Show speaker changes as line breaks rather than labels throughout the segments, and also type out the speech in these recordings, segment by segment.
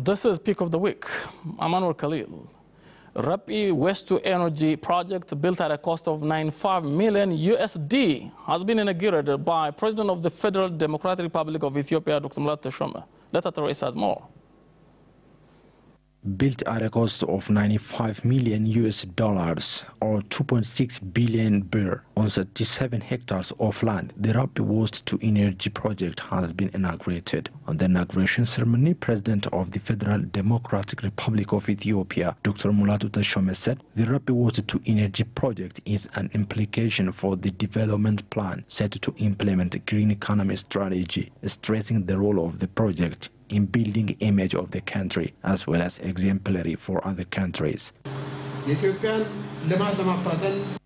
This is Peak of the Week. I'm Anwar Khalil. Rapi waste-to-energy project built at a cost of 95 million USD has been inaugurated by President of the Federal Democratic Republic of Ethiopia, Dr. Mulatu Teshome. Data Teresa has more.
Built at a cost of 95 million US dollars or 2.6 billion birr on 37 hectares of land, the Rapi waste-to-energy project has been inaugurated. On the inauguration ceremony, President of the Federal Democratic Republic of Ethiopia, Dr. Mulatu Teshome, said the Rapi waste-to-energy project is an implication for the development plan set to implement a green economy strategy, stressing the role of the project in building image of the country as well as exemplary for other countries.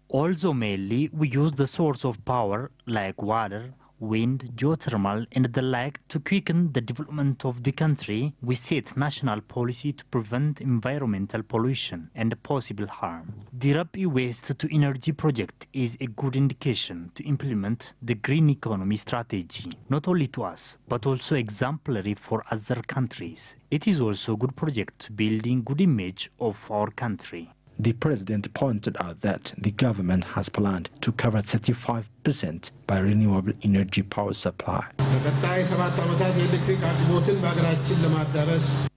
Also mainly we use the source of power like water, wind, geothermal and the like to quicken the development of the country. We set national policy to prevent environmental pollution and possible harm. The Rapi waste-to-energy project is a good indication to implement the green economy strategy, not only to us, but also exemplary for other countries. It is also a good project building good image of our country.
The president pointed out that the government has planned to cover 35% by renewable energy power supply.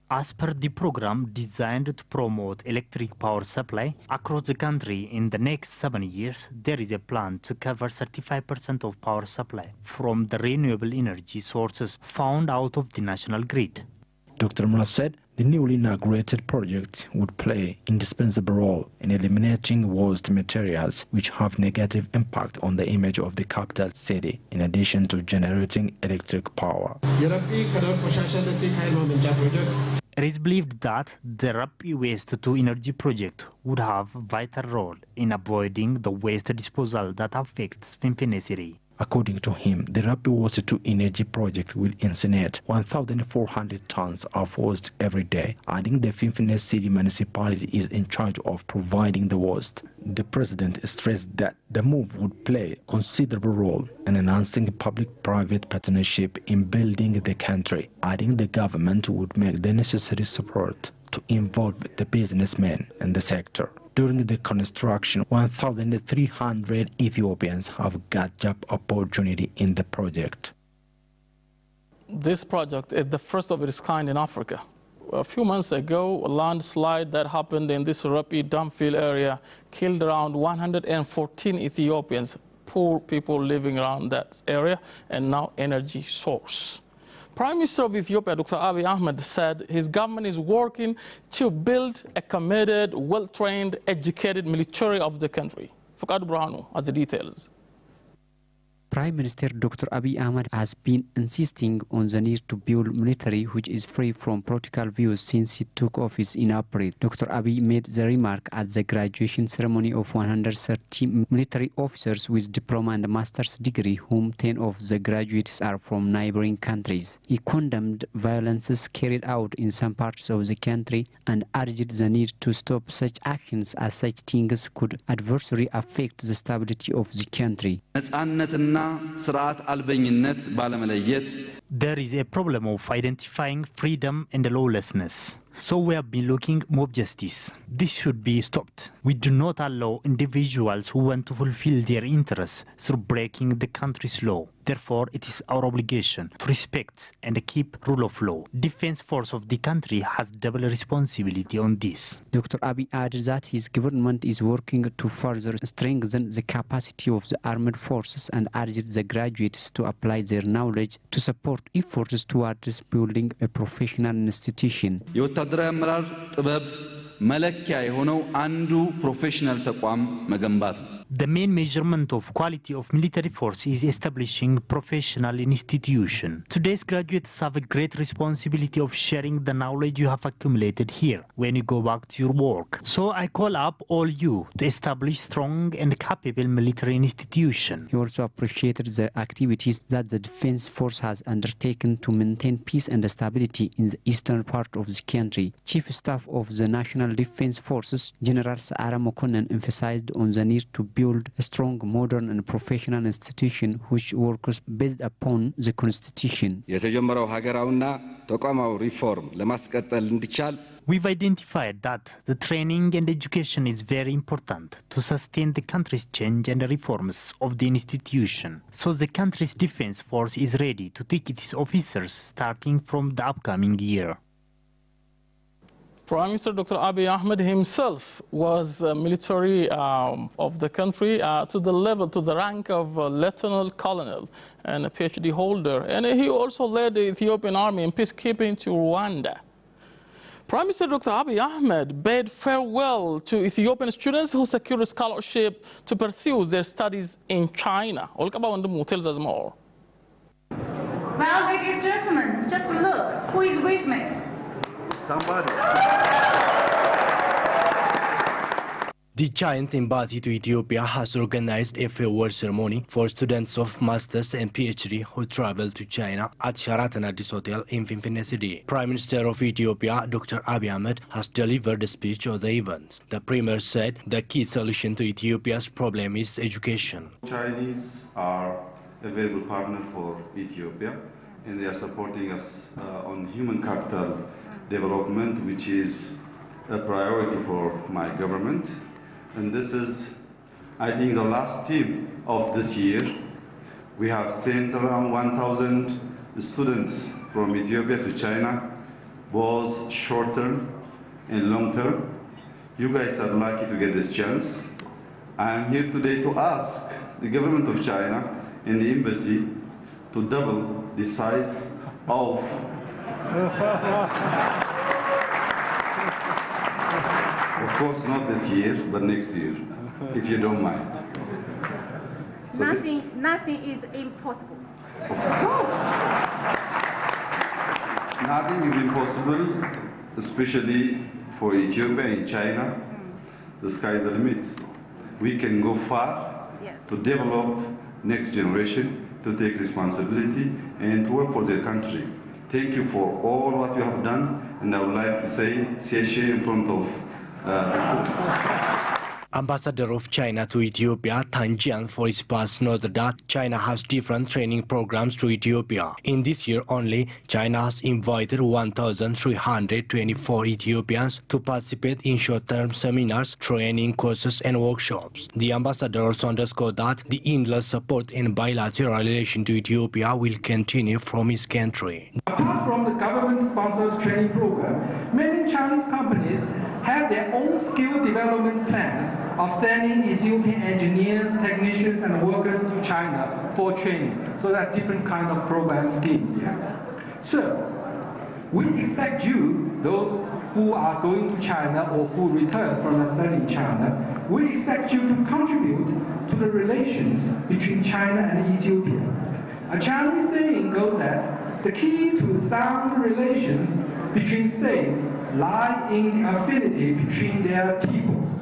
As per the program designed to promote electric power supply across the country in the next 7 years, there is a plan to cover 35% of power supply from the renewable energy sources found out of the national grid.
Dr. Mulatu said the newly inaugurated project would play an indispensable role in eliminating waste materials which have negative impact on the image of the capital city, in addition to generating electric power.
It is believed that the Rapi waste-to-energy project would have a vital role in avoiding the waste disposal that affects Finfinne city.
According to him, the Rapi waste-to-energy project will incinerate 1,400 tons of waste every day, adding the Finfinne city municipality is in charge of providing the waste. The president stressed that the move would play a considerable role in enhancing public-private partnership in building the country, adding the government would make the necessary support to involve the businessmen in the sector. During the construction, 1,300 Ethiopians have got job opportunity in the project.
This project is the first of its kind in Africa. A few months ago, a landslide that happened in this Rapi dumpfield area killed around 114 Ethiopians, poor people living around that area, and now energy source. Prime Minister of Ethiopia, Dr. Abiy Ahmed, said his government is working to build a committed, well-trained, educated military of the country. Fakad Brahanu has the details.
Prime Minister Dr. Abiy Ahmed has been insisting on the need to build military which is free from political views since he took office in April. Dr. Abiy made the remark at the graduation ceremony of 130 military officers with diploma and master's degree, whom 10 of the graduates are from neighboring countries. He condemned violences carried out in some parts of the country and urged the need to stop such actions, as such things could adversely affect the stability of the country.
There is a problem of identifying freedom and lawlessness. So we have been looking mob justice. This should be stopped. We do not allow individuals who want to fulfill their interests through breaking the country's law. Therefore, it is our obligation to respect and keep rule of law. Defense force of the country has double responsibility on this.
Dr. Abiy added that his government is working to further strengthen the capacity of the armed forces and urged the graduates to apply their knowledge to support efforts towards building a professional institution.
The main measurement of quality of military force is establishing professional institution. Today's graduates have a great responsibility of sharing the knowledge you have accumulated here when you go back to your work. So I call up all you to establish strong and capable military institution.
He also appreciated the activities that the defense force has undertaken to maintain peace and stability in the eastern part of the country. Chief Staff of the National Defense Forces, General Saara Mokonnin, emphasized on the need to build a strong, modern and professional institution which works based upon the constitution.
We've identified that the training and education is very important to sustain the country's change and reforms of the institution. So the country's defense force is ready to teach its officers starting from the upcoming year.
Prime Minister Dr. Abiy Ahmed himself was military of the country to the rank of lieutenant colonel and a PhD holder. And he also led the Ethiopian army in peacekeeping to Rwanda. Prime Minister Dr. Abiy Ahmed bade farewell to Ethiopian students who secured a scholarship to pursue their studies in China. Tells us more.
Well, ladies and gentlemen, just look who is with me.
Somebody. The giant embassy to Ethiopia has organized a farewell ceremony for students of Masters and PhD who travel to China at Sheraton Addis Hotel in Finfinne City. Prime Minister of Ethiopia, Dr. Abiy Ahmed, has delivered a speech on the event. The Premier said the key solution to Ethiopia's problem is education.
Chinese are a valuable partner for Ethiopia, and they are supporting us on human capital development, which is a priority for my government. And this is, I think, the last team of this year. We have sent around 1,000 students from Ethiopia to China, both short-term and long-term. You guys are lucky to get this chance. I am here today to ask the government of China and the embassy to double the size of of course, not this year, but next year, if you don't mind. So
nothing is impossible.
Of course. Nothing is impossible, especially for Ethiopia and China. The sky is the limit. We can go far to develop next generation, to take responsibility and to work for their country. Thank you for all what you have done, and I would like to say, Sieshe in front of the students.
Ambassador of China to Ethiopia, Tan Jian, for his past noted that China has different training programs to Ethiopia. In this year only, China has invited 1,324 Ethiopians to participate in short-term seminars, training courses and workshops. The ambassador also underscored that the endless support and bilateral relation to Ethiopia will continue from his country.
Apart from the government-sponsored training program, many Chinese companies have their own skill development plans of sending Ethiopian engineers, technicians, and workers to China for training. So there are different kind of program schemes here. So we expect you, those who are going to China or who return from a study in China, we expect you to contribute to the relations between China and Ethiopia. A Chinese saying goes that the key to sound relations between states lie in the affinity between their peoples.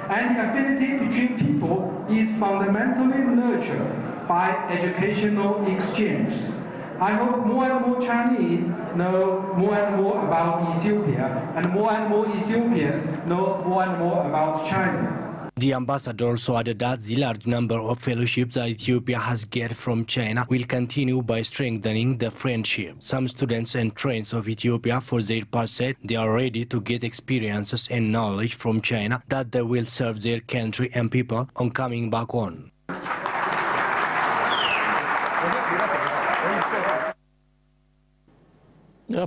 And the affinity between people is fundamentally nurtured by educational exchange. I hope more and more Chinese know more and more about Ethiopia, and more Ethiopians know more and more about China.
The ambassador also added that the large number of fellowships that Ethiopia has gained from China will continue by strengthening the friendship. Some students and trainers of Ethiopia, for their part, said they are ready to get experiences and knowledge from China that they will serve their country and people on coming back on.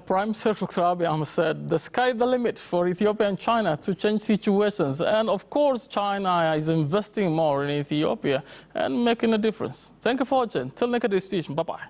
Prime Minister Dr. Abiy Ahmed said the sky is the limit for Ethiopia and China to change situations. And of course, China is investing more in Ethiopia and making a difference. Thank you for watching. Till next edition. Bye-bye.